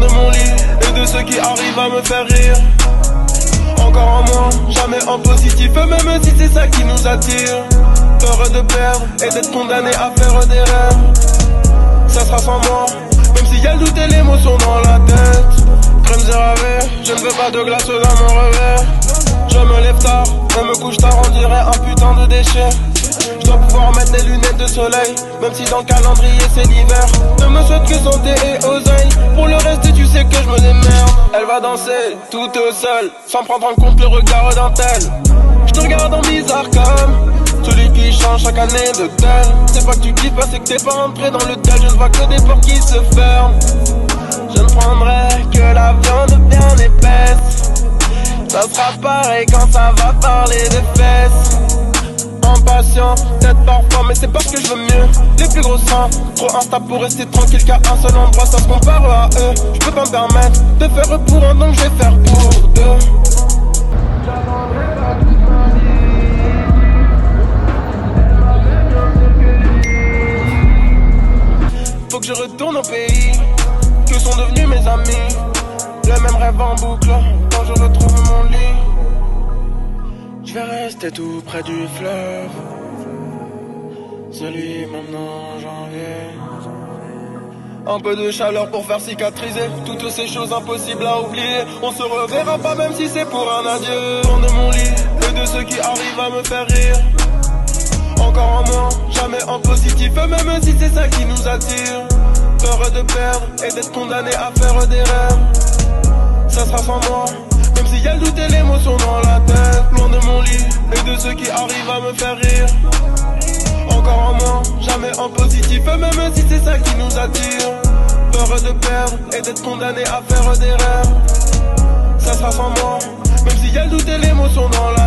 de mon lit et de ceux qui arrivent à me faire rire. Encore en moins, jamais en positif, même si c'est ça qui nous attire. Peur de perdre et d'être condamné à faire des rêves. Ça sera sans moi, même s'il y a le doute et l'émotion dans la tête. Crème zéravée, je ne veux pas de glace dans mon revers. Je me lève tard, et me couche tard, on dirait un putain de déchet. Je dois pouvoir mettre des lunettes de soleil, même si dans le calendrier c'est l'hiver. Ne me souhaite que santé et oseille, pour le reste tu sais que je me démerde. Elle va danser, toute seule, sans prendre en compte le regard d'un tel. Je te regarde en bizarre comme celui qui change chaque année de tel. C'est pas que tu kiffes pas, c'est que t'es pas entré dans le tel. Je ne vois que des portes qui se ferment. Je ne prendrai que la viande bien épaisse. Ça sera pareil quand ça va parler de fesses. Impatient, peut-être parfois, mais c'est parce que je veux mieux. Les plus gros seins, trop instable pour rester tranquille, car un seul endroit ça se compare à eux. Je peux pas me permettre de faire pour un, donc je vais faire pour deux. J'attendrai pas toute ma vie. Faut que je retourne au pays que sont devenus mes amis. Le même rêve en boucle quand je retrouve mon lit. Je vais rester tout près du fleuve, celui m'emmenant en janvier. Un peu de chaleur pour faire cicatriser toutes ces choses impossibles à oublier. On se reverra pas même si c'est pour un adieu. Loin de mon lit et de ceux qui arrivent à me faire rire. Encore en moins, jamais en positif, même si c'est ça qui nous attire. Peur de perdre et d'être condamné à faire des rêves. Ça sera sans moi, même s'il y a le doute et l'émotion dans la tête. Loin de mon lit et de ceux qui arrivent à me faire rire. Encore en moins, jamais en positif, même si c'est ça qui nous attire. Peur de perdre et d'être condamné à faire des rêves. Ça sera sans moi, même s'il y a le doute et l'émotion dans la tête.